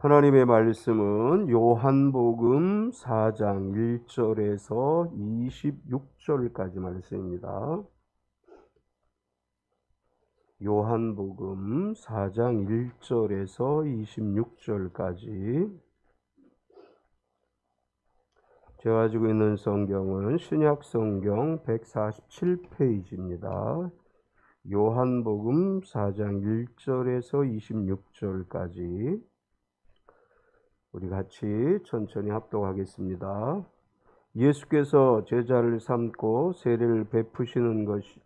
하나님의 말씀은 요한복음 4장 1절에서 26절까지 말씀입니다. 요한복음 4장 1절에서 26절까지. 제가 가지고 있는 성경은 신약성경 147페이지입니다. 요한복음 4장 1절에서 26절까지 우리 같이 천천히 합독하겠습니다. 예수께서 제자를 삼고 세례를 베푸시는 것이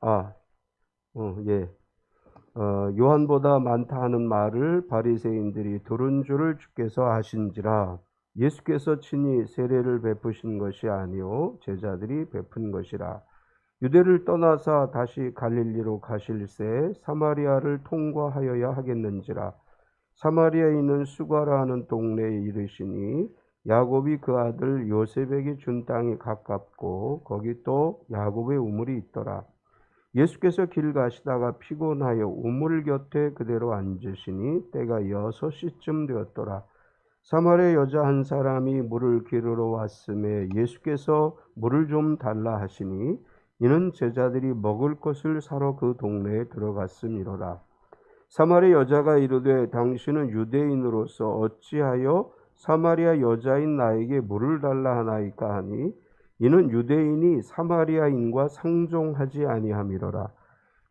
요한보다 많다 하는 말을 바리새인들이 들은 줄을 주께서 아신지라. 예수께서 친히 세례를 베푸신 것이 아니요 제자들이 베푼 것이라. 유대를 떠나사 다시 갈릴리로 가실새 사마리아를 통과하여야 하겠는지라. 사마리아에 있는 수가라 하는 동네에 이르시니 야곱이 그 아들 요셉에게 준 땅이 가깝고 거기 또 야곱의 우물이 있더라. 예수께서 길 가시다가 피곤하여 우물 곁에 그대로 앉으시니 때가 6시쯤 되었더라. 사마리아 여자 한 사람이 물을 기르러 왔음에 예수께서 물을 좀 달라 하시니 이는 제자들이 먹을 것을 사러 그 동네에 들어갔음이로라. 사마리아 여자가 이르되 당신은 유대인으로서 어찌하여 사마리아 여자인 나에게 물을 달라 하나이까 하니 이는 유대인이 사마리아인과 상종하지 아니함이로라.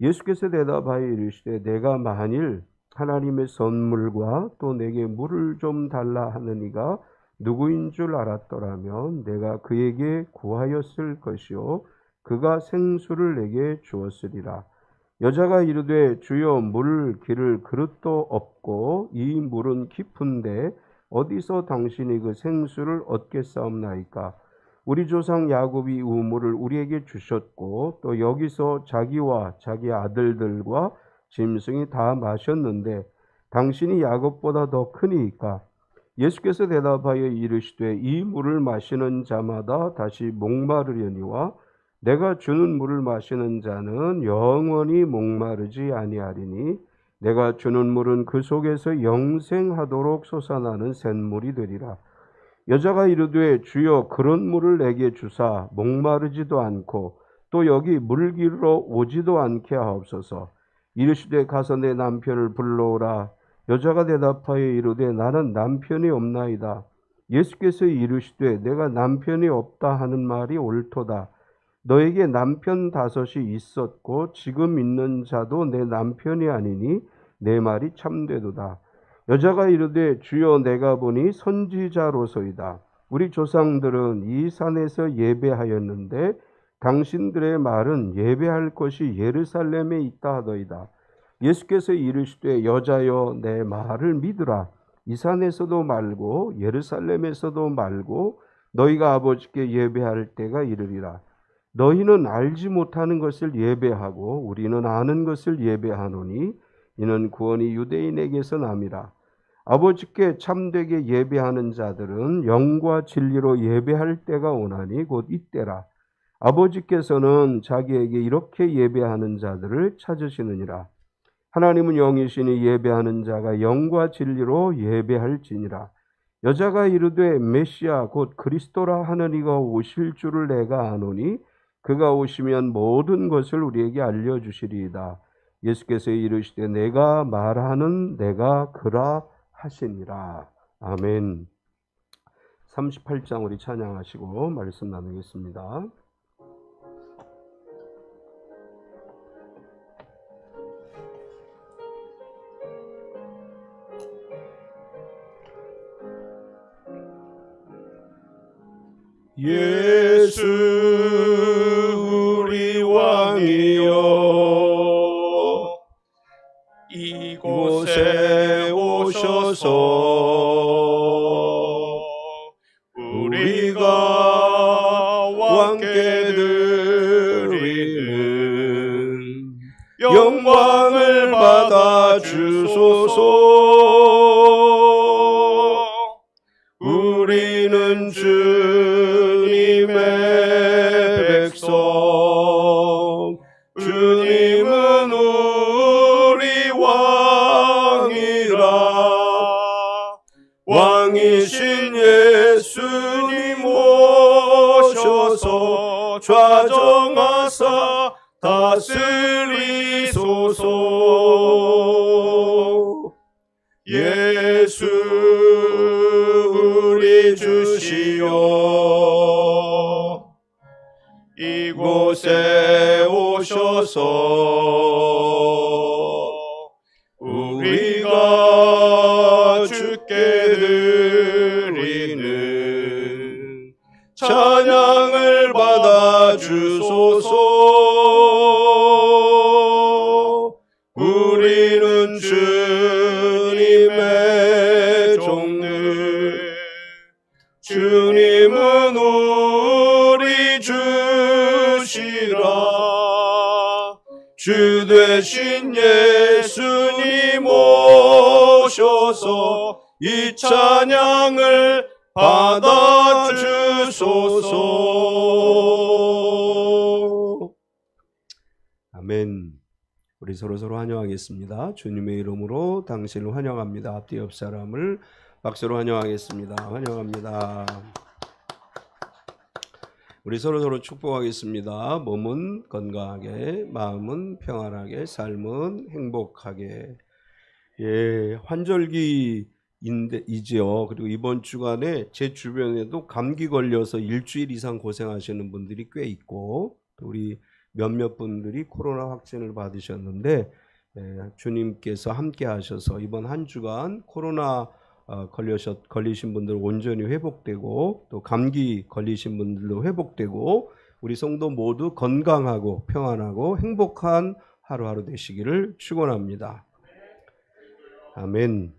예수께서 대답하여 이르시되 내가 만일 하나님의 선물과 또 내게 물을 좀 달라 하느니가 누구인 줄 알았더라면 내가 그에게 구하였을 것이요 그가 생수를 내게 주었으리라. 여자가 이르되 주여 물 기를 그릇도 없고 이 물은 깊은데 어디서 당신이 그 생수를 얻겠사옵나이까. 우리 조상 야곱이 우물을 우리에게 주셨고 또 여기서 자기와 자기 아들들과 짐승이 다 마셨는데 당신이 야곱보다 더 크니이까. 예수께서 대답하여 이르시되 이 물을 마시는 자마다 다시 목마르려니와 내가 주는 물을 마시는 자는 영원히 목마르지 아니하리니 내가 주는 물은 그 속에서 영생하도록 솟아나는 샘물이 되리라. 여자가 이르되 주여 그런 물을 내게 주사 목마르지도 않고 또 여기 물 기르러 오지도 않게 하옵소서. 이르시되 가서 내 남편을 불러오라. 여자가 대답하여 이르되 나는 남편이 없나이다. 예수께서 이르시되 내가 남편이 없다 하는 말이 옳도다. 너에게 남편 5이 있었고 지금 있는 자도 내 남편이 아니니 내 말이 참되도다. 여자가 이르되 주여 내가 보니 선지자로소이다. 우리 조상들은 이 산에서 예배하였는데 당신들의 말은 예배할 것이 예루살렘에 있다 하더이다. 예수께서 이르시되 여자여 내 말을 믿으라. 이 산에서도 말고 예루살렘에서도 말고 너희가 아버지께 예배할 때가 이르리라. 너희는 알지 못하는 것을 예배하고 우리는 아는 것을 예배하노니 이는 구원이 유대인에게서 남이라. 아버지께 참되게 예배하는 자들은 영과 진리로 예배할 때가 오나니 곧 이때라. 아버지께서는 자기에게 이렇게 예배하는 자들을 찾으시느니라. 하나님은 영이시니 예배하는 자가 영과 진리로 예배할지니라. 여자가 이르되 메시아 곧 그리스도라 하느니가 오실 줄을 내가 아노니 그가 오시면 모든 것을 우리에게 알려주시리이다. 예수께서 이르시되 내가 말하는 내가 그라 하시니라. 아멘. 38장 우리 찬양하시고 말씀 나누겠습니다. 예수 우리 왕이여 이곳에 오셔서 우리가 왕께 드리는 영광을 받아 주소서. 우리는 주님의 백성, 주님은 우리 왕이라. 왕이신 예수님 오셔서 좌정하사 다스리소서. 예수 우리 주시여 이곳에 오셔서 우리가 주께 드리는 찬양을 받아 주소서. 우리는 주님의 종들, 주님은 우리 주시라. 주 되신 예수님 오셔서 이 찬양을 받아 주소서. 아멘. 우리 서로 환영하겠습니다. 주님의 이름으로 당신을 환영합니다. 앞뒤 옆 사람을 박수로 환영하겠습니다. 환영합니다. 우리 서로 축복하겠습니다. 몸은 건강하게, 마음은 평안하게, 삶은 행복하게. 예, 환절기이지요. 그리고 이번 주간에 제 주변에도 감기 걸려서 일주일 이상 고생하시는 분들이 꽤 있고, 우리 몇몇 분들이 코로나 확진을 받으셨는데 주님께서 함께 하셔서 이번 한 주간 코로나 걸리신 분들 온전히 회복되고, 또 감기 걸리신 분들도 회복되고, 우리 성도 모두 건강하고 평안하고 행복한 하루하루 되시기를 축원합니다. 아멘.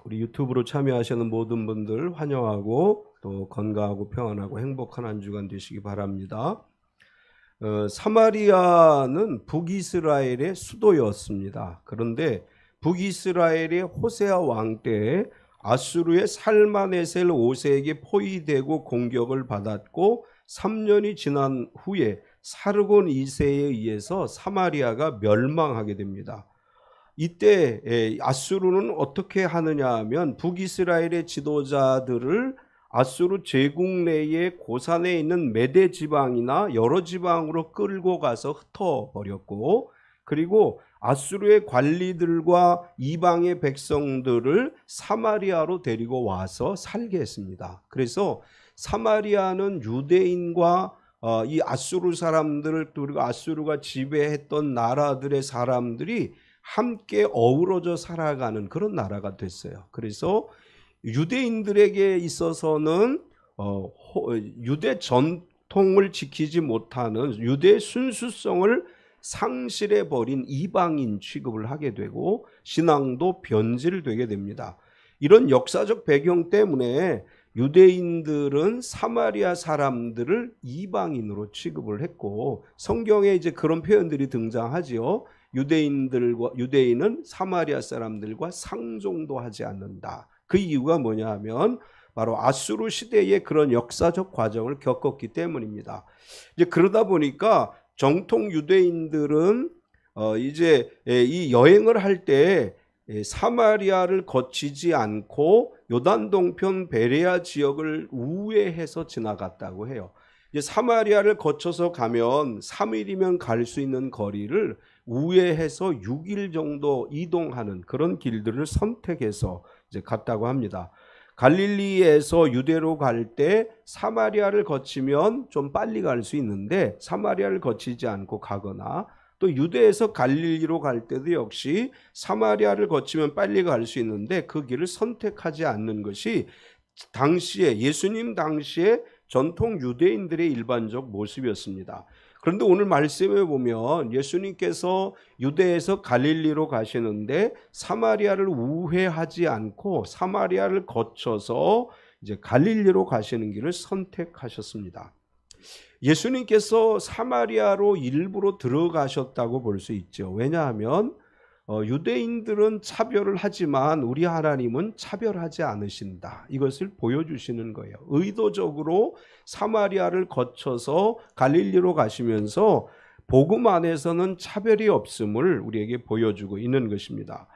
우리 유튜브로 참여하시는 모든 분들 환영하고, 또 건강하고 평안하고 행복한 한 주간 되시기 바랍니다. 사마리아는 북이스라엘의 수도였습니다. 그런데 북이스라엘의 호세아 왕 때에 아수르의 살마네셀 5세에게 포위되고 공격을 받았고, 3년이 지난 후에 사르곤 2세에 의해서 사마리아가 멸망하게 됩니다. 이때 아수르는 어떻게 하느냐 하면 북이스라엘의 지도자들을 아수르 제국 내의 고산에 있는 메대 지방이나 여러 지방으로 끌고 가서 흩어버렸고, 그리고 아수르의 관리들과 이방의 백성들을 사마리아로 데리고 와서 살게 했습니다. 그래서 사마리아는 유대인과 이 아수르 사람들, 그리고 아수르가 지배했던 나라들의 사람들이 함께 어우러져 살아가는 그런 나라가 됐어요. 그래서 유대인들에게 있어서는 유대 전통을 지키지 못하는, 유대 순수성을 상실해버린 이방인 취급을 하게 되고, 신앙도 변질되게 됩니다. 이런 역사적 배경 때문에 유대인들은 사마리아 사람들을 이방인으로 취급을 했고, 성경에 이제 그런 표현들이 등장하지요. 유대인은 사마리아 사람들과 상종도 하지 않는다. 그 이유가 뭐냐 하면 바로 아수르 시대의 그런 역사적 과정을 겪었기 때문입니다. 이제 그러다 보니까 정통 유대인들은 이제 이 여행을 할 때 사마리아를 거치지 않고 요단 동편 베레아 지역을 우회해서 지나갔다고 해요. 이제 사마리아를 거쳐서 가면 3일이면 갈 수 있는 거리를 우회해서 6일 정도 이동하는 그런 길들을 선택해서 이제 갔다고 합니다. 갈릴리에서 유대로 갈 때 사마리아를 거치면 좀 빨리 갈 수 있는데, 사마리아를 거치지 않고 가거나, 또 유대에서 갈릴리로 갈 때도 역시 사마리아를 거치면 빨리 갈 수 있는데 그 길을 선택하지 않는 것이 당시에, 예수님 당시에 전통 유대인들의 일반적 모습이었습니다. 그런데 오늘 말씀에 보면 예수님께서 유대에서 갈릴리로 가시는데 사마리아를 우회하지 않고 사마리아를 거쳐서 이제 갈릴리로 가시는 길을 선택하셨습니다. 예수님께서 사마리아로 일부러 들어가셨다고 볼 수 있죠. 왜냐하면 유대인들은 차별을 하지만 우리 하나님은 차별하지 않으신다. 이것을 보여주시는 거예요. 의도적으로 사마리아를 거쳐서 갈릴리로 가시면서 복음 안에서는 차별이 없음을 우리에게 보여주고 있는 것입니다.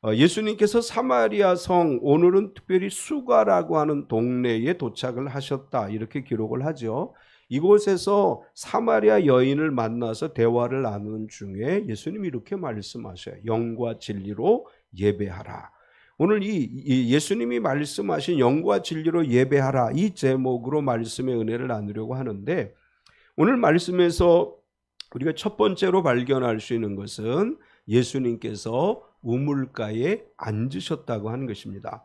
예수님께서 사마리아 성, 오늘은 특별히 수가라고 하는 동네에 도착을 하셨다 이렇게 기록을 하죠. 이곳에서 사마리아 여인을 만나서 대화를 나누는 중에 예수님이 이렇게 말씀하셔요. 영과 진리로 예배하라. 오늘 이 예수님이 말씀하신 영과 진리로 예배하라 이 제목으로 말씀의 은혜를 나누려고 하는데, 오늘 말씀에서 우리가 첫 번째로 발견할 수 있는 것은 예수님께서 우물가에 앉으셨다고 하는 것입니다.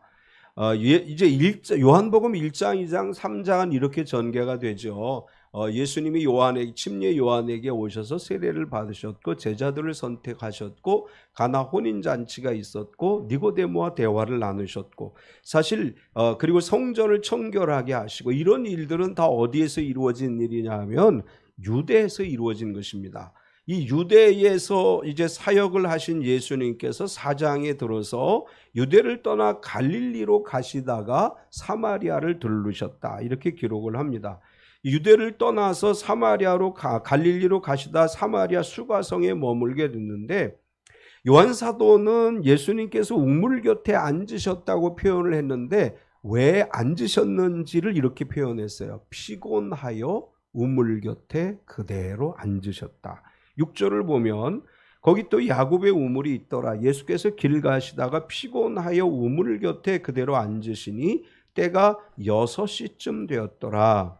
이제 요한복음 1장, 2장, 3장은 이렇게 전개가 되죠. 예수님이 침례 요한에게 오셔서 세례를 받으셨고 제자들을 선택하셨고 가나 혼인잔치가 있었고 니고데모와 대화를 나누셨고, 사실 그리고 성전을 청결하게 하시고, 이런 일들은 다 어디에서 이루어진 일이냐 하면 유대에서 이루어진 것입니다. 이 유대에서 이제 사역을 하신 예수님께서 4장에 들어서 유대를 떠나 갈릴리로 가시다가 사마리아를 들르셨다 이렇게 기록을 합니다. 유대를 떠나서 갈릴리로 가시다 사마리아 수가성에 머물게 됐는데, 요한 사도는 예수님께서 우물 곁에 앉으셨다고 표현을 했는데 왜 앉으셨는지를 이렇게 표현했어요. 피곤하여 우물 곁에 그대로 앉으셨다. 6절을 보면 거기 또 야곱의 우물이 있더라. 예수께서 길 가시다가 피곤하여 우물 곁에 그대로 앉으시니 때가 6시쯤 되었더라.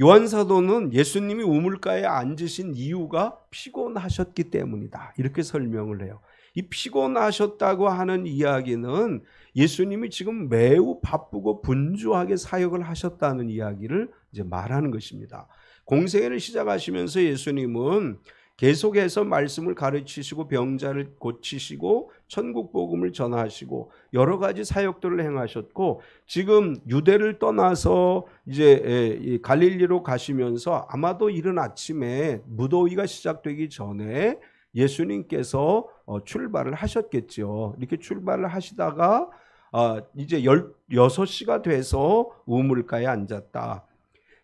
요한 사도는 예수님이 우물가에 앉으신 이유가 피곤하셨기 때문이다 이렇게 설명을 해요. 이 피곤하셨다고 하는 이야기는 예수님이 지금 매우 바쁘고 분주하게 사역을 하셨다는 이야기를 이제 말하는 것입니다. 공생애를 시작하시면서 예수님은 계속해서 말씀을 가르치시고 병자를 고치시고 천국 복음을 전하시고 여러 가지 사역들을 행하셨고, 지금 유대를 떠나서 이제 갈릴리로 가시면서 아마도 이른 아침에 무더위가 시작되기 전에 예수님께서 출발을 하셨겠죠. 이렇게 출발을 하시다가 이제 6시가 돼서 우물가에 앉았다.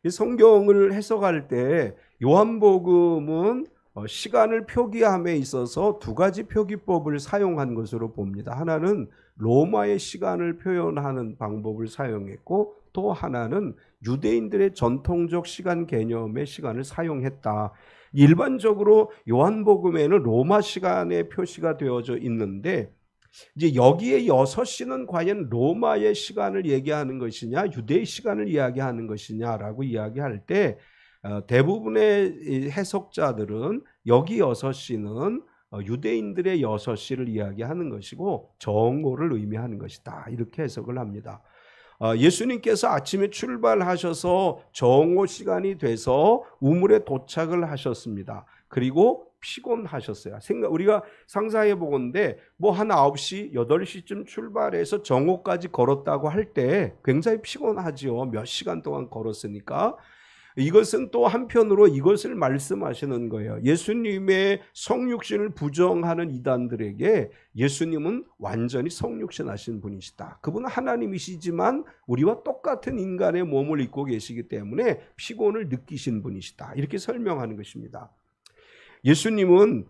이 성경을 해석할 때 요한복음은 시간을 표기함에 있어서 두 가지 표기법을 사용한 것으로 봅니다. 하나는 로마의 시간을 표현하는 방법을 사용했고, 또 하나는 유대인들의 전통적 시간 개념의 시간을 사용했다. 일반적으로 요한복음에는 로마 시간의 표시가 되어져 있는데, 이제 여기에 6시는 과연 로마의 시간을 얘기하는 것이냐 유대의 시간을 이야기하는 것이냐라고 이야기할 때 대부분의 해석자들은 여기 6시는 유대인들의 6시를 이야기하는 것이고 정오를 의미하는 것이다 이렇게 해석을 합니다. 예수님께서 아침에 출발하셔서 정오 시간이 돼서 우물에 도착을 하셨습니다. 그리고 피곤하셨어요. 우리가 상상해 보건대 한 9시, 8시쯤 출발해서 정오까지 걸었다고 할 때 굉장히 피곤하죠. 몇 시간 동안 걸었으니까. 이것은 또 한편으로 이것을 말씀하시는 거예요. 예수님의 성육신을 부정하는 이단들에게 예수님은 완전히 성육신하신 분이시다. 그분은 하나님이시지만 우리와 똑같은 인간의 몸을 입고 계시기 때문에 피곤을 느끼신 분이시다. 이렇게 설명하는 것입니다. 예수님은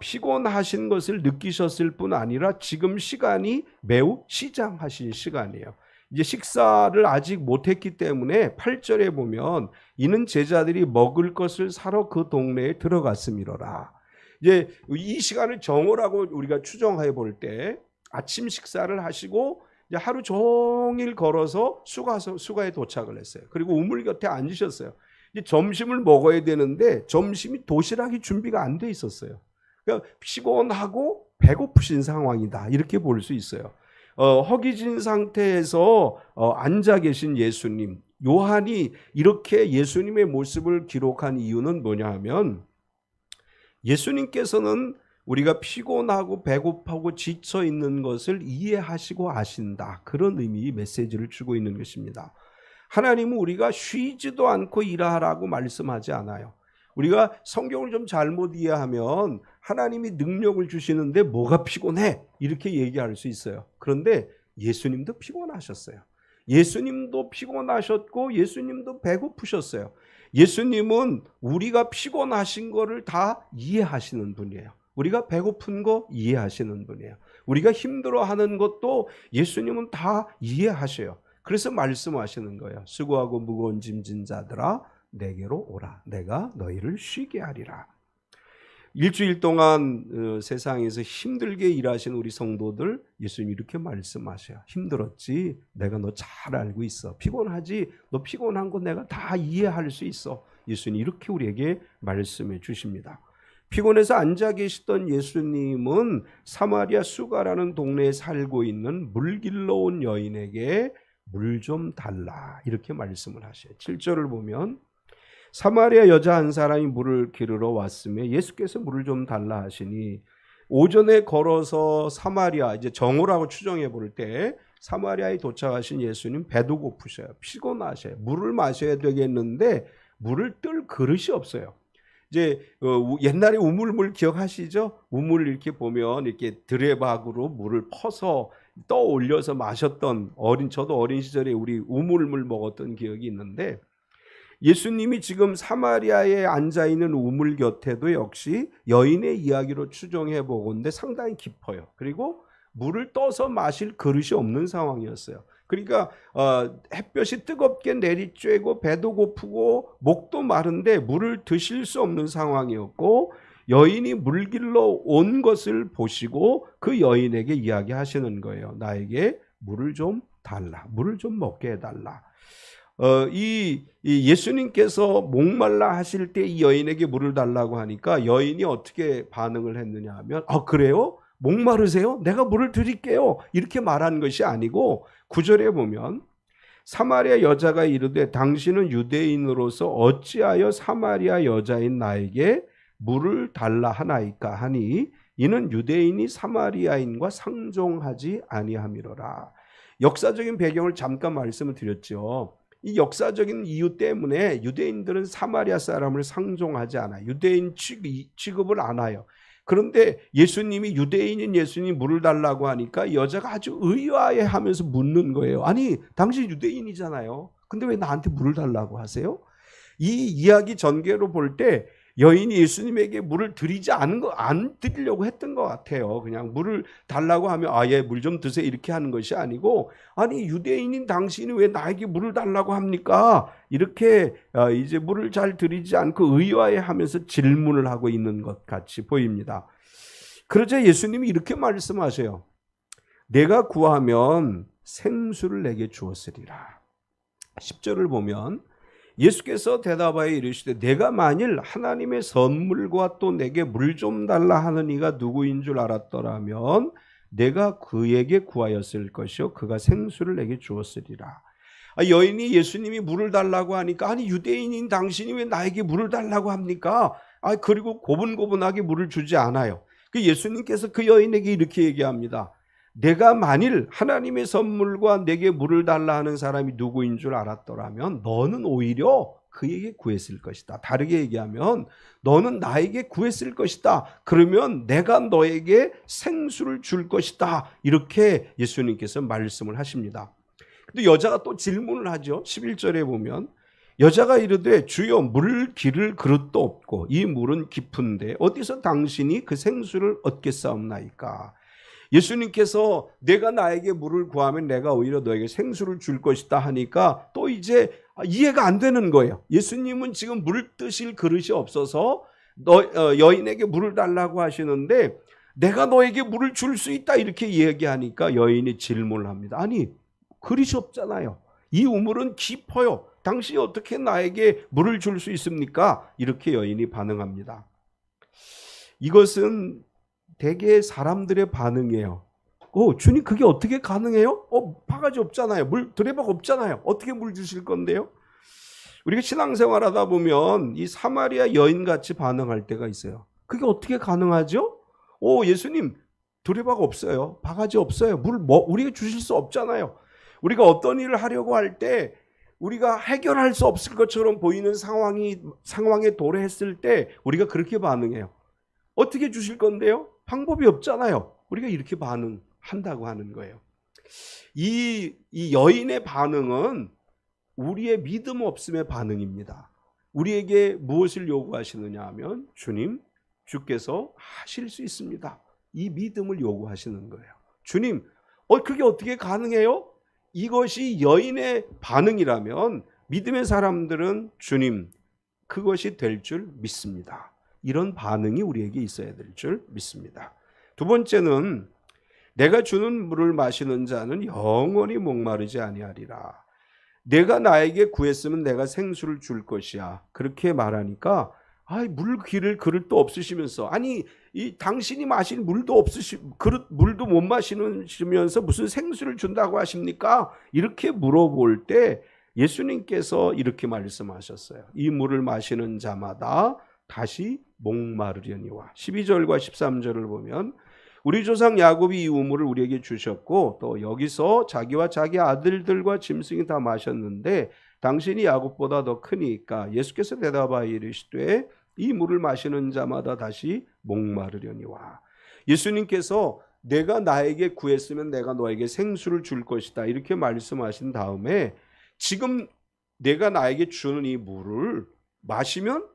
피곤하신 것을 느끼셨을 뿐 아니라 지금 시간이 매우 시장하신 시간이에요. 이제 식사를 아직 못했기 때문에 8절에 보면 이는 제자들이 먹을 것을 사러 그 동네에 들어갔음이로라. 이제 이 시간을 정오라고 우리가 추정해 볼 때 아침 식사를 하시고 이제 하루 종일 걸어서 수가에 도착을 했어요. 그리고 우물 곁에 앉으셨어요. 이제 점심을 먹어야 되는데 점심이 도시락이 준비가 안 돼 있었어요. 그러니까 피곤하고 배고프신 상황이다 이렇게 볼 수 있어요. 허기진 상태에서 앉아 계신 예수님, 요한이 이렇게 예수님의 모습을 기록한 이유는 뭐냐 하면 예수님께서는 우리가 피곤하고 배고파고 지쳐 있는 것을 이해하시고 아신다. 그런 의미의 메시지를 주고 있는 것입니다. 하나님은 우리가 쉬지도 않고 일하라고 말씀하지 않아요. 우리가 성경을 좀 잘못 이해하면 하나님이 능력을 주시는데 뭐가 피곤해? 이렇게 얘기할 수 있어요. 그런데 예수님도 피곤하셨어요. 예수님도 피곤하셨고 예수님도 배고프셨어요. 예수님은 우리가 피곤하신 거를 다 이해하시는 분이에요. 우리가 배고픈 거 이해하시는 분이에요. 우리가 힘들어하는 것도 예수님은 다 이해하셔요. 그래서 말씀하시는 거예요. 수고하고 무거운 짐진 자들아 내게로 오라. 내가 너희를 쉬게 하리라. 일주일 동안 세상에서 힘들게 일하신 우리 성도들 예수님이 이렇게 말씀하셔요. 힘들었지? 내가 너 잘 알고 있어. 피곤하지? 너 피곤한 거 내가 다 이해할 수 있어. 예수님이 이렇게 우리에게 말씀해 주십니다. 피곤해서 앉아 계시던 예수님은 사마리아 수가라는 동네에 살고 있는 물 길러 온 여인에게 물 좀 달라 이렇게 말씀을 하셔요. 7절을 보면 사마리아 여자 한 사람이 물을 기르러 왔으며 예수께서 물을 좀 달라 하시니 오전에 걸어서 사마리아 이제 정오라고 추정해 볼 때 사마리아에 도착하신 예수님 배도 고프셔요. 피곤하셔요. 물을 마셔야 되겠는데 물을 뜰 그릇이 없어요. 이제 옛날에 우물물 기억하시죠? 우물 이렇게 보면 이렇게 드레박으로 물을 퍼서 떠올려서 마셨던 저도 어린 시절에 우리 우물물 먹었던 기억이 있는데 예수님이 지금 사마리아에 앉아있는 우물 곁에도 역시 여인의 이야기로 추정해 보건대 상당히 깊어요. 그리고 물을 떠서 마실 그릇이 없는 상황이었어요. 그러니까 햇볕이 뜨겁게 내리쬐고 배도 고프고 목도 마른데 물을 드실 수 없는 상황이었고 여인이 물 길러 온 것을 보시고 그 여인에게 이야기하시는 거예요. 나에게 물을 좀 달라. 물을 좀 먹게 해달라. 이 예수님께서 목말라 하실 때 이 여인에게 물을 달라고 하니까 여인이 어떻게 반응을 했느냐 하면 그래요? 목마르세요? 내가 물을 드릴게요. 이렇게 말한 것이 아니고 9절에 보면 사마리아 여자가 이르되 당신은 유대인으로서 어찌하여 사마리아 여자인 나에게 물을 달라 하나이까 하니 이는 유대인이 사마리아인과 상종하지 아니함이로라. 역사적인 배경을 잠깐 말씀을 드렸죠. 이 역사적인 이유 때문에 유대인들은 사마리아 사람을 상종하지 않아요. 유대인 취급을 안 해요. 그런데 예수님이 유대인인 예수님이 물을 달라고 하니까 여자가 아주 의아해하면서 묻는 거예요. 아니 당신 유대인이잖아요. 근데 왜 나한테 물을 달라고 하세요? 이 이야기 전개로 볼 때 여인이 예수님에게 물을 드리지 않은 거 안 드리려고 했던 것 같아요. 그냥 물을 달라고 하면 예, 물 좀 드세요 이렇게 하는 것이 아니고 아니 유대인인 당신이 왜 나에게 물을 달라고 합니까? 이렇게 이제 물을 잘 드리지 않고 의아해하면서 질문을 하고 있는 것 같이 보입니다. 그러자 예수님이 이렇게 말씀하세요. 내가 구하면 생수를 내게 주었으리라. 10절을 보면 예수께서 대답하여 이르시되 내가 만일 하나님의 선물과 또 내게 물 좀 달라 하는 이가 누구인 줄 알았더라면 내가 그에게 구하였을 것이요 그가 생수를 내게 주었으리라. 여인이 예수님이 물을 달라고 하니까 아니 유대인인 당신이 왜 나에게 물을 달라고 합니까? 그리고 고분고분하게 물을 주지 않아요. 그 예수님께서 그 여인에게 이렇게 얘기합니다. 내가 만일 하나님의 선물과 내게 물을 달라 하는 사람이 누구인 줄 알았더라면 너는 오히려 그에게 구했을 것이다. 다르게 얘기하면 너는 나에게 구했을 것이다. 그러면 내가 너에게 생수를 줄 것이다. 이렇게 예수님께서 말씀을 하십니다. 근데 여자가 또 질문을 하죠. 11절에 보면 여자가 이르되 주여 물 기를 그릇도 없고 이 물은 깊은데 어디서 당신이 그 생수를 얻겠사옵나이까. 예수님께서 내가 나에게 물을 구하면 내가 오히려 너에게 생수를 줄 것이다 하니까 또 이제 이해가 안 되는 거예요. 예수님은 지금 물 드실 그릇이 없어서 여인에게 물을 달라고 하시는데 내가 너에게 물을 줄 수 있다 이렇게 얘기하니까 여인이 질문을 합니다. 아니 그릇이 없잖아요. 이 우물은 깊어요. 당신이 어떻게 나에게 물을 줄 수 있습니까? 이렇게 여인이 반응합니다. 이것은 대개 사람들의 반응이에요. 주님 그게 어떻게 가능해요? 바가지 없잖아요. 드레박 없잖아요. 어떻게 물 주실 건데요? 우리가 신앙생활 하다 보면 이 사마리아 여인같이 반응할 때가 있어요. 그게 어떻게 가능하죠? 예수님 드레박 없어요. 바가지 없어요. 물 우리가 주실 수 없잖아요. 우리가 어떤 일을 하려고 할 때 우리가 해결할 수 없을 것처럼 보이는 상황에 도래했을 때 우리가 그렇게 반응해요. 어떻게 주실 건데요? 방법이 없잖아요. 우리가 이렇게 반응한다고 하는 거예요. 이 여인의 반응은 우리의 믿음 없음의 반응입니다. 우리에게 무엇을 요구하시느냐 하면 주께서 하실 수 있습니다. 이 믿음을 요구하시는 거예요. 주님, 그게 어떻게 가능해요? 이것이 여인의 반응이라면 믿음의 사람들은 주님, 그것이 될 줄 믿습니다. 이런 반응이 우리에게 있어야 될 줄 믿습니다. 두 번째는 내가 주는 물을 마시는 자는 영원히 목마르지 아니하리라. 내가 나에게 구했으면 내가 생수를 줄 것이야. 그렇게 말하니까 물 기를 그릇도 없으시면서 당신이 마실 물도 물도 못 마시면서 무슨 생수를 준다고 하십니까? 이렇게 물어볼 때 예수님께서 이렇게 말씀하셨어요. 이 물을 마시는 자마다 다시 목마르려니와. 12절과 13절을 보면 우리 조상 야곱이 이 우물을 우리에게 주셨고 또 여기서 자기와 자기 아들들과 짐승이 다 마셨는데 당신이 야곱보다 더 크니까 예수께서 대답하여 이르시되 이 물을 마시는 자마다 다시 목마르려니와. 예수님께서 내가 나에게 구했으면 내가 너에게 생수를 줄 것이다 이렇게 말씀하신 다음에 지금 내가 나에게 주는 이 물을 마시면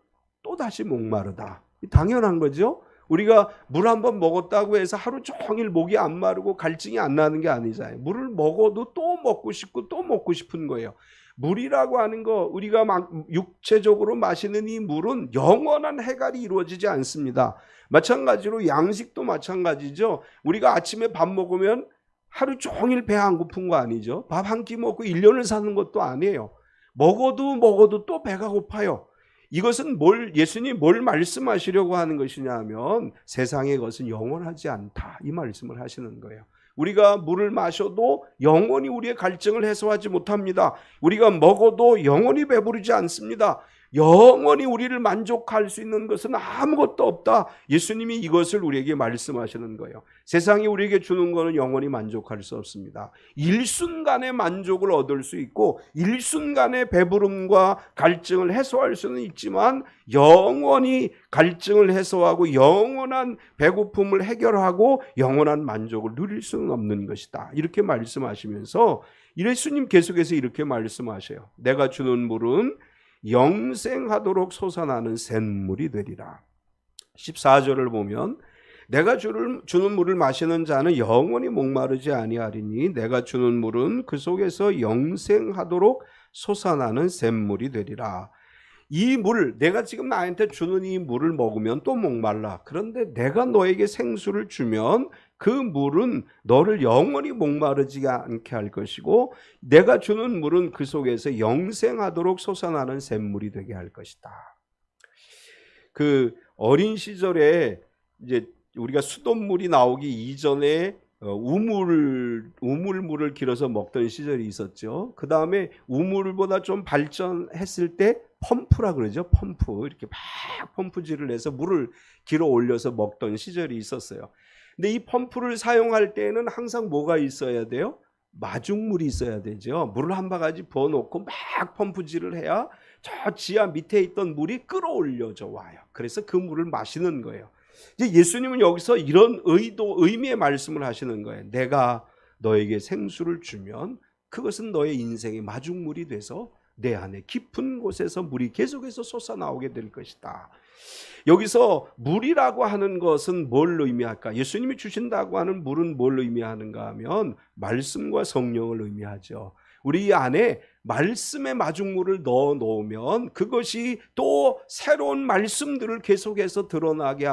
또다시 목마르다. 당연한 거죠. 우리가 물 한 번 먹었다고 해서 하루 종일 목이 안 마르고 갈증이 안 나는 게 아니잖아요. 물을 먹어도 또 먹고 싶고 또 먹고 싶은 거예요. 물이라고 하는 거, 우리가 육체적으로 마시는 이 물은 영원한 해갈이 이루어지지 않습니다. 마찬가지로 양식도 마찬가지죠. 우리가 아침에 밥 먹으면 하루 종일 배 안 고픈 거 아니죠. 밥 한 끼 먹고 1년을 사는 것도 아니에요. 먹어도 또 배가 고파요. 이것은 예수님이 뭘 말씀하시려고 하는 것이냐 하면 세상의 것은 영원하지 않다 이 말씀을 하시는 거예요. 우리가 물을 마셔도 영원히 우리의 갈증을 해소하지 못합니다. 우리가 먹어도 영원히 배부르지 않습니다. 영원히 우리를 만족할 수 있는 것은 아무것도 없다. 예수님이 이것을 우리에게 말씀하시는 거예요. 세상이 우리에게 주는 것은 영원히 만족할 수 없습니다. 일순간의 만족을 얻을 수 있고 일순간의 배부름과 갈증을 해소할 수는 있지만 영원히 갈증을 해소하고 영원한 배고픔을 해결하고 영원한 만족을 누릴 수는 없는 것이다. 이렇게 말씀하시면서 예수님 계속해서 이렇게 말씀하셔요. 내가 주는 물은 영생하도록 솟아나는 샘물이 되리라. 14절을 보면 내가 주는 물을 마시는 자는 영원히 목마르지 아니하리니 내가 주는 물은 그 속에서 영생하도록 솟아나는 샘물이 되리라. 이 물, 내가 지금 나한테 주는 이 물을 먹으면 또 목말라. 그런데 내가 너에게 생수를 주면 그 물은 너를 영원히 목마르지 않게 할 것이고 내가 주는 물은 그 속에서 영생하도록 솟아나는 샘물이 되게 할 것이다. 그 어린 시절에 이제 우리가 수돗물이 나오기 이전에 우물물을 길어서 먹던 시절이 있었죠. 그 다음에 우물보다 좀 발전했을 때 펌프라 그러죠. 펌프. 이렇게 막 펌프질을 해서 물을 길어 올려서 먹던 시절이 있었어요. 근데 이 펌프를 사용할 때는 항상 뭐가 있어야 돼요? 마중물이 있어야 되죠. 물을 한 바가지 부어놓고 막 펌프질을 해야 저 지하 밑에 있던 물이 끌어올려져 와요. 그래서 그 물을 마시는 거예요. 이제 예수님은 여기서 이런 의미의 말씀을 하시는 거예요. 내가 너에게 생수를 주면 그것은 너의 인생의 마중물이 돼서 내 안에 깊은 곳에서 물이 계속해서 솟아나오게 될 것이다. 여기서 물이라고 하는 것은 뭘 의미할까? 예수님이 주신다고 하는 물은 뭘 의미하는가 하면 말씀과 성령을 의미하죠. 우리 안에 말씀의 마중물을 넣어 놓으면 그것이 또 새로운 말씀들을 계속해서 드러나게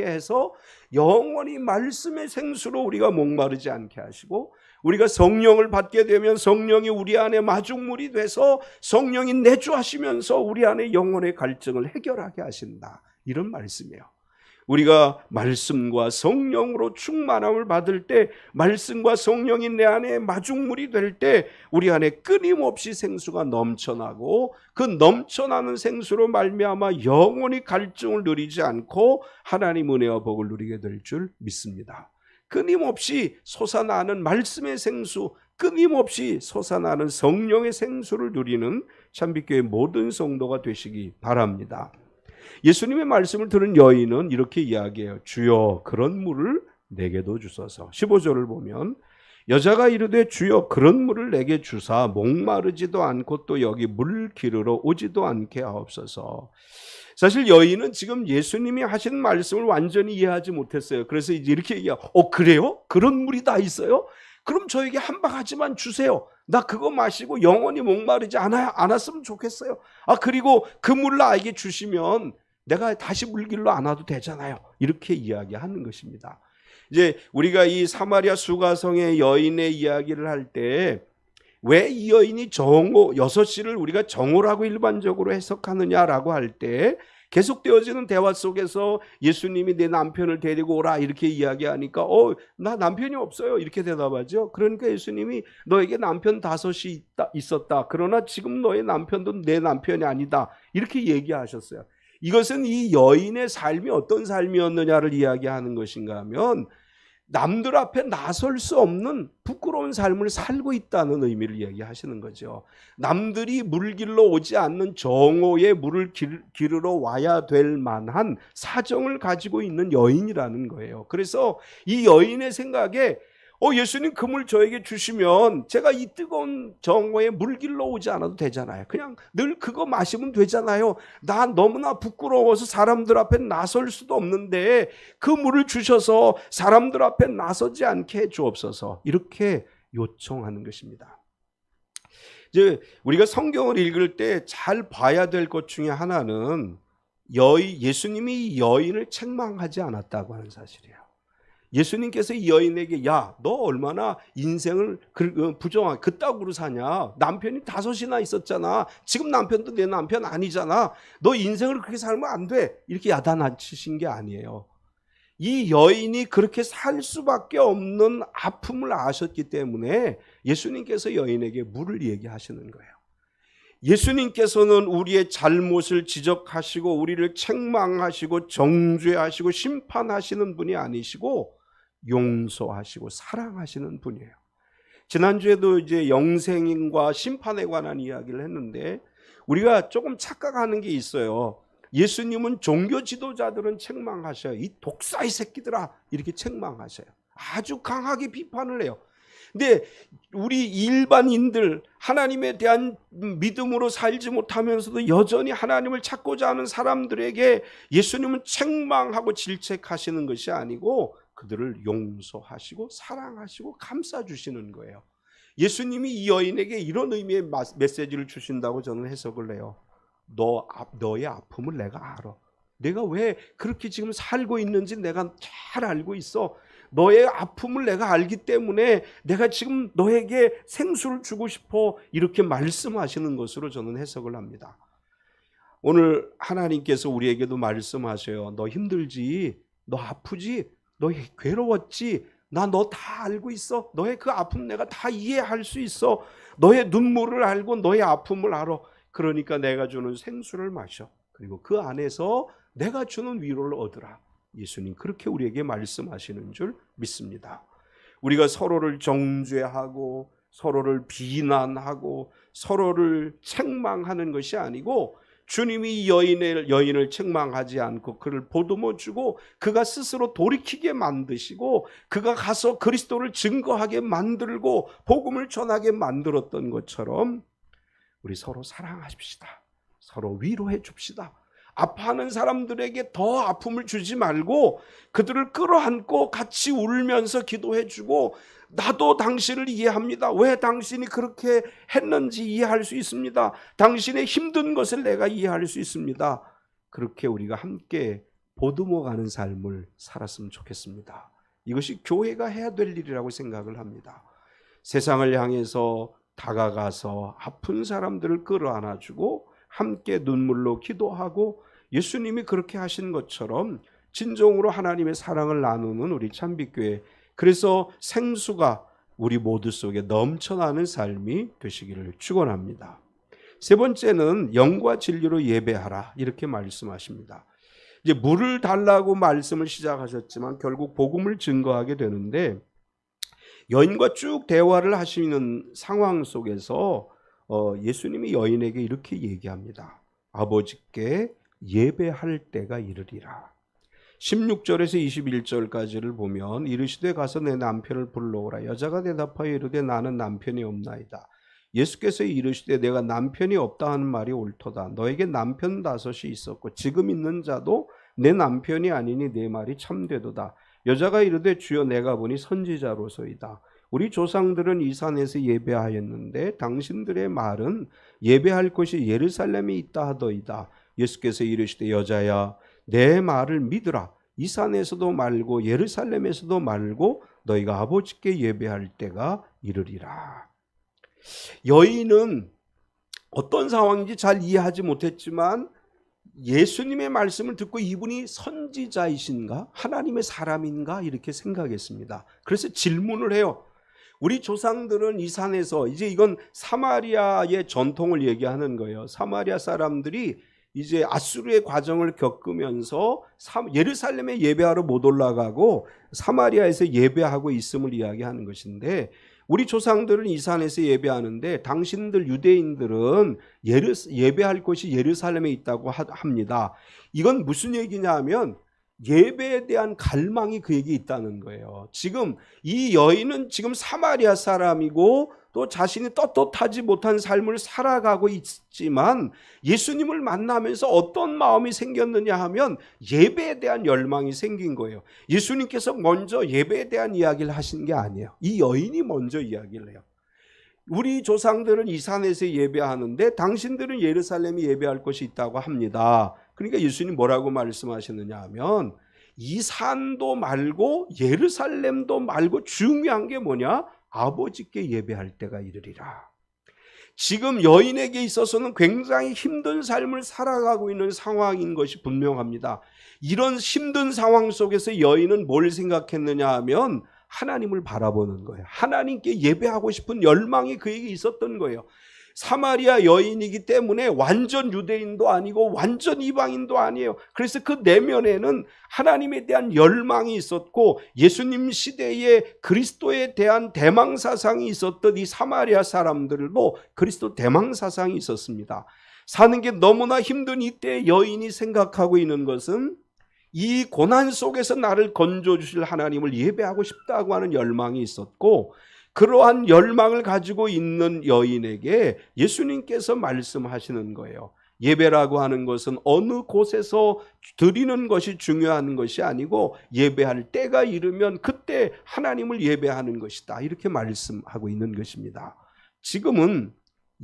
해서 영원히 말씀의 생수로 우리가 목마르지 않게 하시고 우리가 성령을 받게 되면 성령이 우리 안에 마중물이 돼서 성령이 내주하시면서 우리 안에 영혼의 갈증을 해결하게 하신다. 이런 말씀이에요. 우리가 말씀과 성령으로 충만함을 받을 때 말씀과 성령이 내 안에 마중물이 될 때 우리 안에 끊임없이 생수가 넘쳐나고 그 넘쳐나는 생수로 말미암아 영원히 갈증을 누리지 않고 하나님 은혜와 복을 누리게 될 줄 믿습니다. 끊임없이 솟아나는 말씀의 생수, 끊임없이 솟아나는 성령의 생수를 누리는 참빛교회 모든 성도가 되시기 바랍니다. 예수님의 말씀을 들은 여인은 이렇게 이야기해요. 주여 그런 물을 내게도 주소서. 15절을 보면 여자가 이르되 주여 그런 물을 내게 주사 목마르지도 않고 또 여기 물 기르러 오지도 않게 하옵소서. 사실 여인은 지금 예수님이 하신 말씀을 완전히 이해하지 못했어요. 그래서 이제 이렇게 얘기해요. 그래요? 그런 물이 다 있어요? 그럼 저에게 한 바가지만 주세요. 나 그거 마시고 영원히 목마르지 않았으면 좋겠어요. 그리고 그 물을 나에게 주시면 내가 다시 물길로 안 와도 되잖아요. 이렇게 이야기하는 것입니다. 이제 우리가 이 사마리아 수가성의 여인의 이야기를 할 때 왜 이 여인이 정오, 6시를 우리가 정오라고 일반적으로 해석하느냐라고 할 때 계속되어지는 대화 속에서 예수님이 내 남편을 데리고 오라 이렇게 이야기하니까 나 남편이 없어요 이렇게 대답하죠. 그러니까 예수님이 너에게 남편 5이 있었다. 그러나 지금 너의 남편도 내 남편이 아니다. 이렇게 얘기하셨어요. 이것은 이 여인의 삶이 어떤 삶이었느냐를 이야기하는 것인가 하면 남들 앞에 나설 수 없는 부끄러운 삶을 살고 있다는 의미를 얘기하시는 거죠. 남들이 물길로 오지 않는 정오에 물을 기르러 와야 될 만한 사정을 가지고 있는 여인이라는 거예요. 그래서 이 여인의 생각에 예수님 그 물 저에게 주시면 제가 이 뜨거운 정오에 물길로 오지 않아도 되잖아요. 그냥 늘 그거 마시면 되잖아요. 난 너무나 부끄러워서 사람들 앞에 나설 수도 없는데 그 물을 주셔서 사람들 앞에 나서지 않게 해 주옵소서. 이렇게 요청하는 것입니다. 이제 우리가 성경을 읽을 때 잘 봐야 될 것 중에 하나는 예수님이 여인을 책망하지 않았다고 하는 사실이에요. 예수님께서 이 여인에게 너 얼마나 인생을 부정하게 그따구로 사냐. 남편이 5이나 있었잖아. 지금 남편도 내 남편 아니잖아. 너 인생을 그렇게 살면 안 돼. 이렇게 야단치신 게 아니에요. 이 여인이 그렇게 살 수밖에 없는 아픔을 아셨기 때문에 예수님께서 여인에게 물을 얘기하시는 거예요. 예수님께서는 우리의 잘못을 지적하시고 우리를 책망하시고 정죄하시고 심판하시는 분이 아니시고 용서하시고 사랑하시는 분이에요. 지난주에도 이제 영생과 심판에 관한 이야기를 했는데 우리가 조금 착각하는 게 있어요. 예수님은 종교 지도자들은 책망하셔요. 이 독사의 새끼들아 이렇게 책망하셔요. 아주 강하게 비판을 해요. 근데 우리 일반인들 하나님에 대한 믿음으로 살지 못하면서도 여전히 하나님을 찾고자 하는 사람들에게 예수님은 책망하고 질책하시는 것이 아니고 그들을 용서하시고 사랑하시고 감싸주시는 거예요. 예수님이 이 여인에게 이런 의미의 메시지를 주신다고 저는 해석을 해요. 너의 아픔을 내가 알아. 내가 왜 그렇게 지금 살고 있는지 내가 잘 알고 있어. 너의 아픔을 내가 알기 때문에 내가 지금 너에게 생수를 주고 싶어. 이렇게 말씀하시는 것으로 저는 해석을 합니다. 오늘 하나님께서 우리에게도 말씀하셔요. 너 힘들지? 너 아프지? 너 괴로웠지? 나 너 다 알고 있어. 너의 그 아픔 내가 다 이해할 수 있어. 너의 눈물을 알고 너의 아픔을 알아. 그러니까 내가 주는 생수를 마셔. 그리고 그 안에서 내가 주는 위로를 얻으라. 예수님 그렇게 우리에게 말씀하시는 줄 믿습니다. 우리가 서로를 정죄하고 서로를 비난하고 서로를 책망하는 것이 아니고 주님이 여인을 책망하지 않고 그를 보듬어 주고 그가 스스로 돌이키게 만드시고 그가 가서 그리스도를 증거하게 만들고 복음을 전하게 만들었던 것처럼 우리 서로 사랑하십시다. 서로 위로해 줍시다. 아파하는 사람들에게 더 아픔을 주지 말고 그들을 끌어안고 같이 울면서 기도해 주고 나도 당신을 이해합니다. 왜 당신이 그렇게 했는지 이해할 수 있습니다. 당신의 힘든 것을 내가 이해할 수 있습니다. 그렇게 우리가 함께 보듬어가는 삶을 살았으면 좋겠습니다. 이것이 교회가 해야 될 일이라고 생각을 합니다. 세상을 향해서 다가가서 아픈 사람들을 끌어안아주고 함께 눈물로 기도하고 예수님이 그렇게 하신 것처럼 진정으로 하나님의 사랑을 나누는 우리 참빛교회, 그래서 생수가 우리 모두 속에 넘쳐나는 삶이 되시기를 축원합니다. 세 번째는 영과 진리로 예배하라 이렇게 말씀하십니다. 이제 물을 달라고 말씀을 시작하셨지만 결국 복음을 증거하게 되는데 여인과 쭉 대화를 하시는 상황 속에서 예수님이 여인에게 이렇게 얘기합니다. 아버지께 예배할 때가 이르리라. 16절에서 21절까지를 보면 이르시되 가서 내 남편을 불러오라. 여자가 대답하여 이르되 나는 남편이 없나이다. 예수께서 이르시되 내가 남편이 없다 하는 말이 옳도다. 너에게 남편 5이 있었고 지금 있는 자도 내 남편이 아니니 내 말이 참되도다. 여자가 이르되 주여 내가 보니 선지자로소이다. 우리 조상들은 이 산에서 예배하였는데 당신들의 말은 예배할 곳이 예루살렘에 있다 하더이다. 예수께서 이르시되 여자야 내 말을 믿으라. 이 산에서도 말고 예루살렘에서도 말고 너희가 아버지께 예배할 때가 이르리라. 여인은 어떤 상황인지 잘 이해하지 못했지만 예수님의 말씀을 듣고 이분이 선지자이신가? 하나님의 사람인가? 이렇게 생각했습니다. 그래서 질문을 해요. 우리 조상들은 이 산에서, 이제 이건 사마리아의 전통을 얘기하는 거예요. 사마리아 사람들이 이제 아수르의 과정을 겪으면서 예루살렘에 예배하러 못 올라가고 사마리아에서 예배하고 있음을 이야기하는 것인데, 우리 조상들은 이 산에서 예배하는데 당신들 유대인들은 예배할 곳이 예루살렘에 있다고 합니다. 이건 무슨 얘기냐 하면 예배에 대한 갈망이 그에게 있다는 거예요. 지금 이 여인은 지금 사마리아 사람이고 또 자신이 떳떳하지 못한 삶을 살아가고 있지만 예수님을 만나면서 어떤 마음이 생겼느냐 하면 예배에 대한 열망이 생긴 거예요. 예수님께서 먼저 예배에 대한 이야기를 하신 게 아니에요. 이 여인이 먼저 이야기를 해요. 우리 조상들은 이 산에서 예배하는데 당신들은 예루살렘에 예배할 곳이 있다고 합니다. 그러니까 예수님 뭐라고 말씀하시느냐 하면 이 산도 말고 예루살렘도 말고 중요한 게 뭐냐? 아버지께 예배할 때가 이르리라. 지금 여인에게 있어서는 굉장히 힘든 삶을 살아가고 있는 상황인 것이 분명합니다. 이런 힘든 상황 속에서 여인은 뭘 생각했느냐 하면 하나님을 바라보는 거예요. 하나님께 예배하고 싶은 열망이 그에게 있었던 거예요. 사마리아 여인이기 때문에 완전 유대인도 아니고 완전 이방인도 아니에요. 그래서 그 내면에는 하나님에 대한 열망이 있었고 예수님 시대에 그리스도에 대한 대망사상이 있었던 이 사마리아 사람들도 그리스도 대망사상이 있었습니다. 사는 게 너무나 힘든 이때 여인이 생각하고 있는 것은 이 고난 속에서 나를 건져주실 하나님을 예배하고 싶다고 하는 열망이 있었고, 그러한 열망을 가지고 있는 여인에게 예수님께서 말씀하시는 거예요. 예배라고 하는 것은 어느 곳에서 드리는 것이 중요한 것이 아니고 예배할 때가 이르면 그때 하나님을 예배하는 것이다. 이렇게 말씀하고 있는 것입니다. 지금은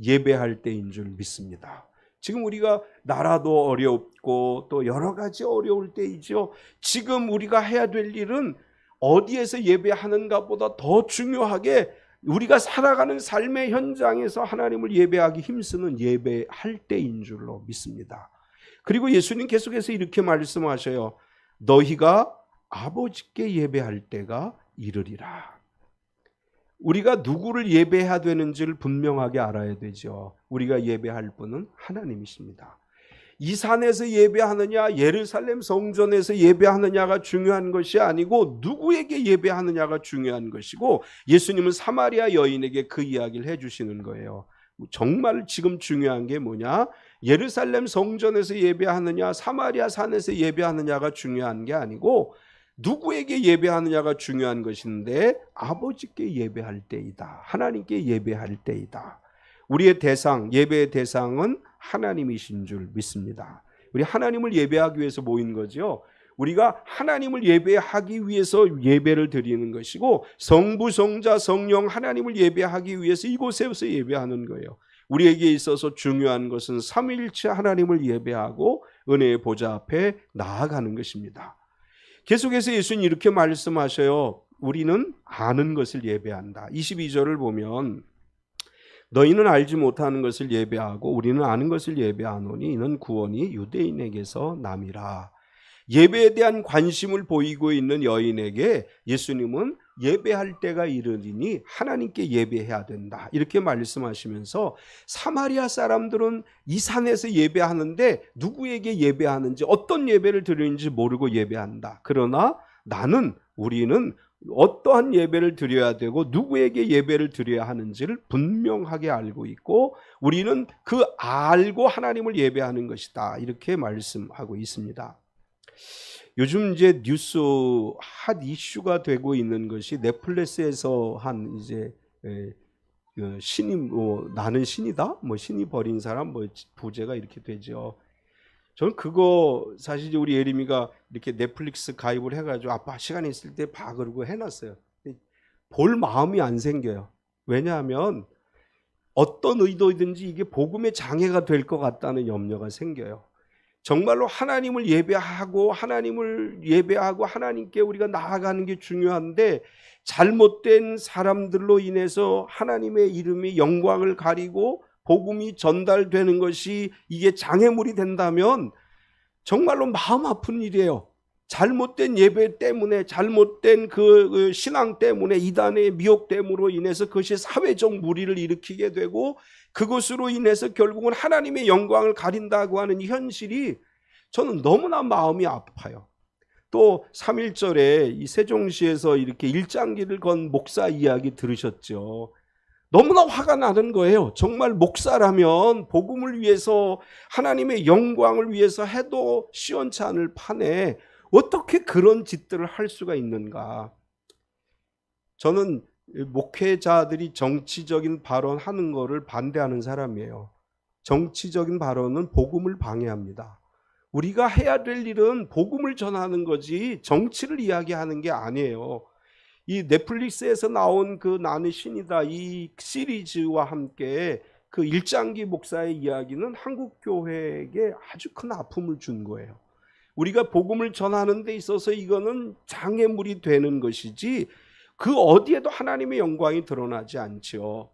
예배할 때인 줄 믿습니다. 지금 우리가 나라도 어렵고 또 여러 가지 어려울 때이죠. 지금 우리가 해야 될 일은 어디에서 예배하는가 보다 더 중요하게 우리가 살아가는 삶의 현장에서 하나님을 예배하기 힘쓰는 예배할 때인 줄로 믿습니다. 그리고 예수님 계속해서 이렇게 말씀하셔요. 너희가 아버지께 예배할 때가 이르리라. 우리가 누구를 예배해야 되는지를 분명하게 알아야 되죠. 우리가 예배할 분은 하나님이십니다. 이 산에서 예배하느냐 예루살렘 성전에서 예배하느냐가 중요한 것이 아니고 누구에게 예배하느냐가 중요한 것이고, 예수님은 사마리아 여인에게 그 이야기를 해주시는 거예요. 정말 지금 중요한 게 뭐냐? 예루살렘 성전에서 예배하느냐 사마리아 산에서 예배하느냐가 중요한 게 아니고 누구에게 예배하느냐가 중요한 것인데 아버지께 예배할 때이다. 하나님께 예배할 때이다. 우리의 대상, 예배의 대상은 하나님이신 줄 믿습니다. 우리 하나님을 예배하기 위해서 모인 거죠. 우리가 하나님을 예배하기 위해서 예배를 드리는 것이고 성부, 성자, 성령 하나님을 예배하기 위해서 이곳에서 예배하는 거예요. 우리에게 있어서 중요한 것은 삼위일체 하나님을 예배하고 은혜의 보좌 앞에 나아가는 것입니다. 계속해서 예수님 이렇게 말씀하셔요. 우리는 아는 것을 예배한다. 22절을 보면 너희는 알지 못하는 것을 예배하고 우리는 아는 것을 예배하노니 이는 구원이 유대인에게서 남이라. 예배에 대한 관심을 보이고 있는 여인에게 예수님은 예배할 때가 이르리니 하나님께 예배해야 된다. 이렇게 말씀하시면서 사마리아 사람들은 이 산에서 예배하는데 누구에게 예배하는지 어떤 예배를 드리는지 모르고 예배한다. 그러나 우리는 어떠한 예배를 드려야 되고 누구에게 예배를 드려야 하는지를 분명하게 알고 있고 우리는 그 알고 하나님을 예배하는 것이다. 이렇게 말씀하고 있습니다. 요즘 이제 뉴스 핫 이슈가 되고 있는 것이 넷플릭스에서 한 이제 신이 나는 신이다, 신이 버린 사람, 부제가 이렇게 되죠. 저는 그거 사실 우리 예림이가 이렇게 넷플릭스 가입을 해가지고 아빠 시간이 있을 때 봐 그러고 해놨어요. 볼 마음이 안 생겨요. 왜냐하면 어떤 의도이든지 이게 복음의 장애가 될 것 같다는 염려가 생겨요. 정말로 하나님을 예배하고 하나님께 우리가 나아가는 게 중요한데, 잘못된 사람들로 인해서 하나님의 이름이 영광을 가리고 복음이 전달되는 것이 이게 장애물이 된다면 정말로 마음 아픈 일이에요. 잘못된 예배 때문에, 잘못된 그 신앙 때문에, 이단의 미혹됨으로 인해서 그것이 사회적 무리를 일으키게 되고 그것으로 인해서 결국은 하나님의 영광을 가린다고 하는 이 현실이 저는 너무나 마음이 아파요. 또 3.1절에 이 세종시에서 이렇게 일장기를 건 목사 이야기 들으셨죠. 너무나 화가 나는 거예요. 정말 목사라면 복음을 위해서, 하나님의 영광을 위해서 해도 시원치 않을 판에 어떻게 그런 짓들을 할 수가 있는가. 저는 목회자들이 정치적인 발언하는 거를 반대하는 사람이에요. 정치적인 발언은 복음을 방해합니다. 우리가 해야 될 일은 복음을 전하는 거지 정치를 이야기하는 게 아니에요. 이 넷플릭스에서 나온 그 나는 신이다 이 시리즈와 함께 그 일장기 목사의 이야기는 한국 교회에게 아주 큰 아픔을 준 거예요. 우리가 복음을 전하는 데 있어서 이거는 장애물이 되는 것이지 그 어디에도 하나님의 영광이 드러나지 않죠.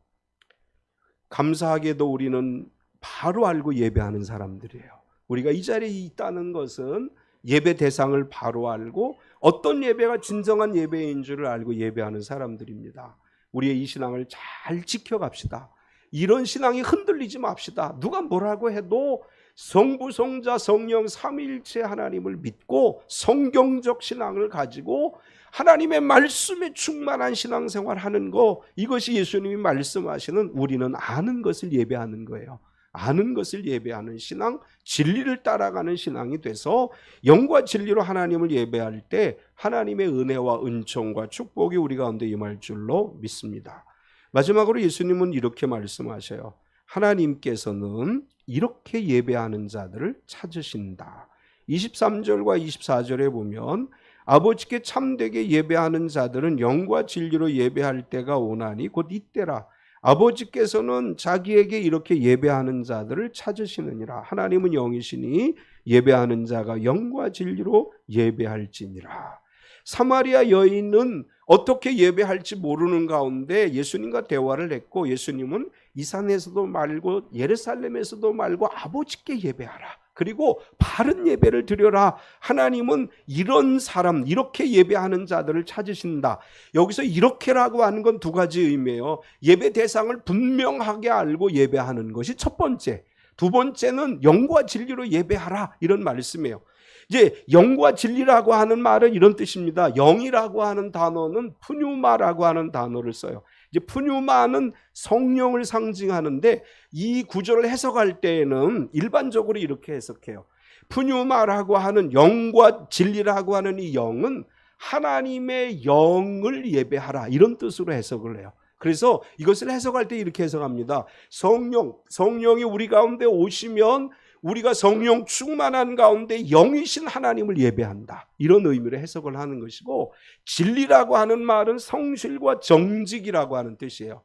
감사하게도 우리는 바로 알고 예배하는 사람들이에요. 우리가 이 자리에 있다는 것은 예배 대상을 바로 알고 어떤 예배가 진정한 예배인 줄을 알고 예배하는 사람들입니다. 우리의 이 신앙을 잘 지켜갑시다. 이런 신앙이 흔들리지 맙시다. 누가 뭐라고 해도 성부, 성자, 성령 삼위일체 하나님을 믿고 성경적 신앙을 가지고 하나님의 말씀에 충만한 신앙생활 하는 거, 이것이 예수님이 말씀하시는 우리는 아는 것을 예배하는 거예요. 아는 것을 예배하는 신앙, 진리를 따라가는 신앙이 돼서 영과 진리로 하나님을 예배할 때 하나님의 은혜와 은총과 축복이 우리 가운데 임할 줄로 믿습니다. 마지막으로 예수님은 이렇게 말씀하셔요. 하나님께서는 이렇게 예배하는 자들을 찾으신다. 23절과 24절에 보면 아버지께 참되게 예배하는 자들은 영과 진리로 예배할 때가 오나니 곧 이때라. 아버지께서는 자기에게 이렇게 예배하는 자들을 찾으시느니라. 하나님은 영이시니 예배하는 자가 영과 진리로 예배할지니라. 사마리아 여인은 어떻게 예배할지 모르는 가운데 예수님과 대화를 했고, 예수님은 이 산에서도 말고 예루살렘에서도 말고 아버지께 예배하라. 그리고 바른 예배를 드려라. 하나님은 이런 사람, 이렇게 예배하는 자들을 찾으신다. 여기서 이렇게라고 하는 건 두 가지 의미예요. 예배 대상을 분명하게 알고 예배하는 것이 첫 번째. 두 번째는 영과 진리로 예배하라, 이런 말씀이에요. 이제 영과 진리라고 하는 말은 이런 뜻입니다. 영이라고 하는 단어는 푸뉴마라고 하는 단어를 써요. 이제 푸뉴마는 성령을 상징하는데 이 구절을 해석할 때에는 일반적으로 이렇게 해석해요. 푸뉴마라고 하는 영과 진리라고 하는 이 영은 하나님의 영을 예배하라, 이런 뜻으로 해석을 해요. 그래서 이것을 해석할 때 이렇게 해석합니다. 성령이 우리 가운데 오시면 우리가 성령 충만한 가운데 영이신 하나님을 예배한다, 이런 의미로 해석을 하는 것이고, 진리라고 하는 말은 성실과 정직이라고 하는 뜻이에요.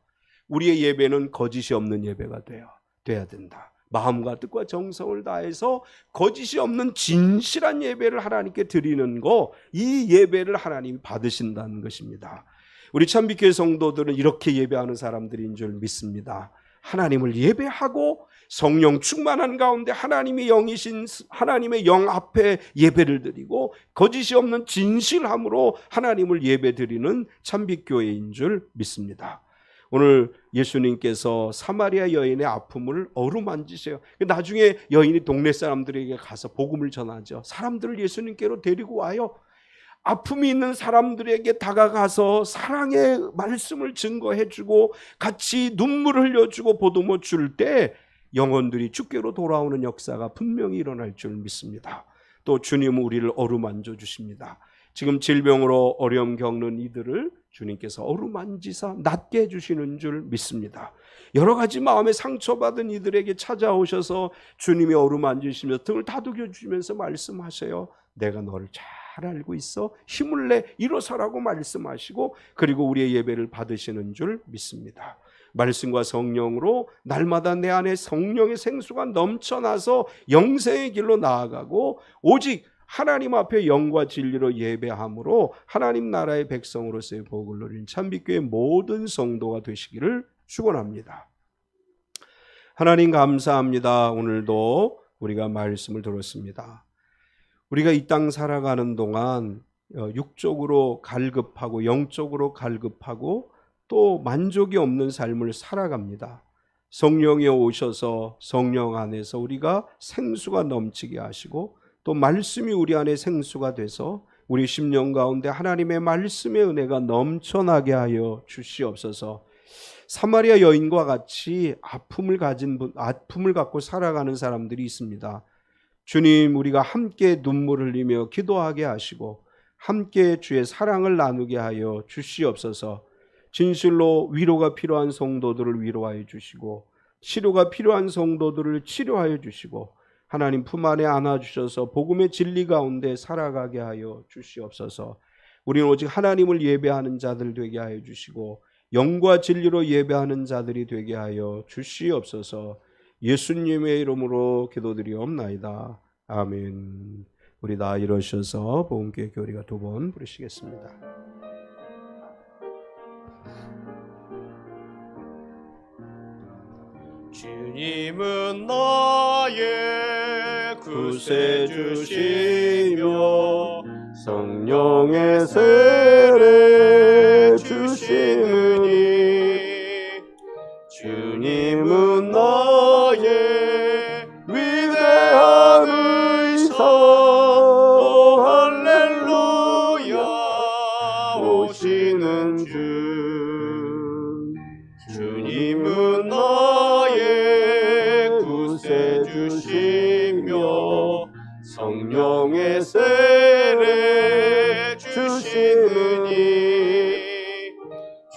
우리의 예배는 거짓이 없는 예배가 돼야 된다. 마음과 뜻과 정성을 다해서 거짓이 없는 진실한 예배를 하나님께 드리는 거, 이 예배를 하나님이 받으신다는 것입니다. 우리 참빛교회 성도들은 이렇게 예배하는 사람들인 줄 믿습니다. 하나님을 예배하고 성령 충만한 가운데 하나님의 영이신 하나님의 영 앞에 예배를 드리고 거짓이 없는 진실함으로 하나님을 예배드리는 참빛교회인 줄 믿습니다. 오늘 예수님께서 사마리아 여인의 아픔을 어루만지세요. 나중에 여인이 동네 사람들에게 가서 복음을 전하죠. 사람들을 예수님께로 데리고 와요. 아픔이 있는 사람들에게 다가가서 사랑의 말씀을 증거해주고 같이 눈물을 흘려주고 보듬어 줄 때 영혼들이 주께로 돌아오는 역사가 분명히 일어날 줄 믿습니다. 또 주님은 우리를 어루만져 주십니다. 지금 질병으로 어려움 겪는 이들을 주님께서 어루만지사 낫게 해주시는 줄 믿습니다. 여러 가지 마음에 상처받은 이들에게 찾아오셔서 주님이 어루만지시며 등을 다독여 주시면서 말씀하세요. 내가 너를 잘 알고 있어. 힘을 내 일어서라고 말씀하시고, 그리고 우리의 예배를 받으시는 줄 믿습니다. 말씀과 성령으로 날마다 내 안에 성령의 생수가 넘쳐나서 영생의 길로 나아가고, 오직 하나님 앞에 영과 진리로 예배함으로 하나님 나라의 백성으로서의 복을 누린 참빛교회 모든 성도가 되시기를 축원합니다. 하나님 감사합니다. 오늘도 우리가 말씀을 들었습니다. 우리가 이 땅 살아가는 동안 육적으로 갈급하고 영적으로 갈급하고 또 만족이 없는 삶을 살아갑니다. 성령이 오셔서 성령 안에서 우리가 생수가 넘치게 하시고, 또 말씀이 우리 안에 생수가 돼서 우리 심령 가운데 하나님의 말씀의 은혜가 넘쳐나게 하여 주시옵소서. 사마리아 여인과 같이 아픔을 갖고 살아가는 사람들이 있습니다. 주님, 우리가 함께 눈물 흘리며 기도하게 하시고 함께 주의 사랑을 나누게 하여 주시옵소서. 진실로 위로가 필요한 성도들을 위로하여 주시고, 치료가 필요한 성도들을 치료하여 주시고, 하나님 품 안에 안아주셔서 복음의 진리 가운데 살아가게 하여 주시옵소서. 우리는 오직 하나님을 예배하는 자들 되게 하여 주시고, 영과 진리로 예배하는 자들이 되게 하여 주시옵소서. 예수님의 이름으로 기도드리옵나이다. 아멘. 우리 다 일어서서 복음교회 교리가 2번 부르시겠습니다. 주님은 나의 구세주시며 성령의 세례 주시느니, 주님은 나의 위대한 의사, 할렐루야, 오시는 주. 주님은 나의 구세주시며 성령의 세례 주시느니,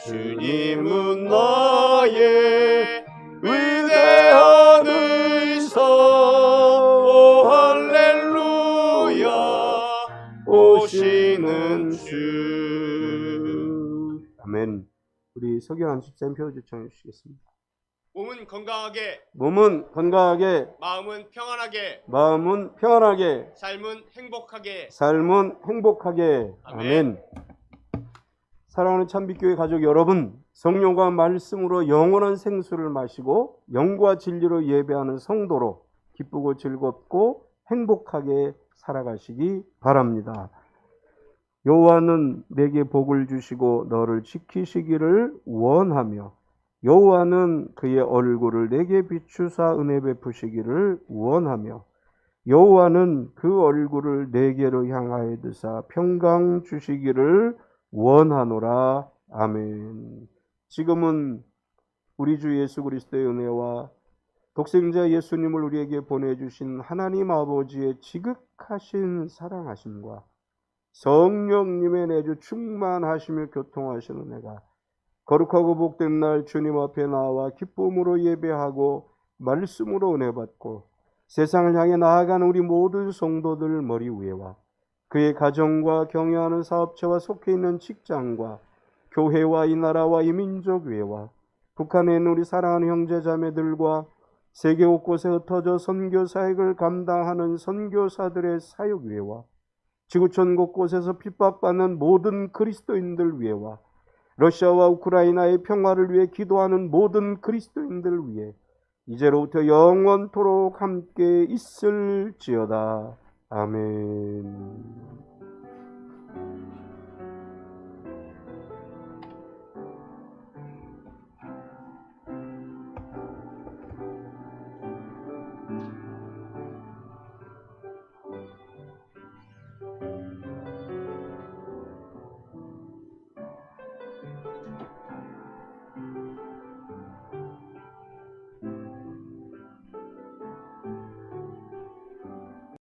주님은 나의 위대한 의사, 오 할렐루야, 오시는 주. 아멘. 우리 석영 한식쌤 표 요청해 주시겠습니다. 몸은 건강하게, 몸은 건강하게, 마음은 평안하게, 마음은 평안하게, 삶은 행복하게. 삶은 행복하게. 아멘. 사랑하는 참빛교회 가족 여러분, 성령과 말씀으로 영원한 생수를 마시고 영과 진리로 예배하는 성도로 기쁘고 즐겁고 행복하게 살아가시기 바랍니다. 여호와는 내게 복을 주시고 너를 지키시기를 원하며, 여호와는 그의 얼굴을 내게 비추사 은혜 베푸시기를 원하며, 여호와는 그 얼굴을 내게로 향하여 드사 평강 주시기를 원하노라. 아멘. 지금은 우리 주 예수 그리스도의 은혜와 독생자 예수님을 우리에게 보내주신 하나님 아버지의 지극하신 사랑하심과 성령님의 내주 충만하시며 교통하시는 은혜가 거룩하고 복된 날 주님 앞에 나와 기쁨으로 예배하고 말씀으로 은혜 받고 세상을 향해 나아가는 우리 모든 성도들 머리 위에와 그의 가정과 경영하는 사업체와 속해 있는 직장과 교회와 이 나라와 이 민족 위에와 북한에 있는 우리 사랑하는 형제자매들과 세계 곳곳에 흩어져 선교 사역을 감당하는 선교사들의 사역 위에와 지구촌 곳곳에서 핍박받는 모든 그리스도인들 위에와 러시아와 우크라이나의 평화를 위해 기도하는 모든 그리스도인들 위해 이제로부터 영원토록 함께 있을지어다. 아멘.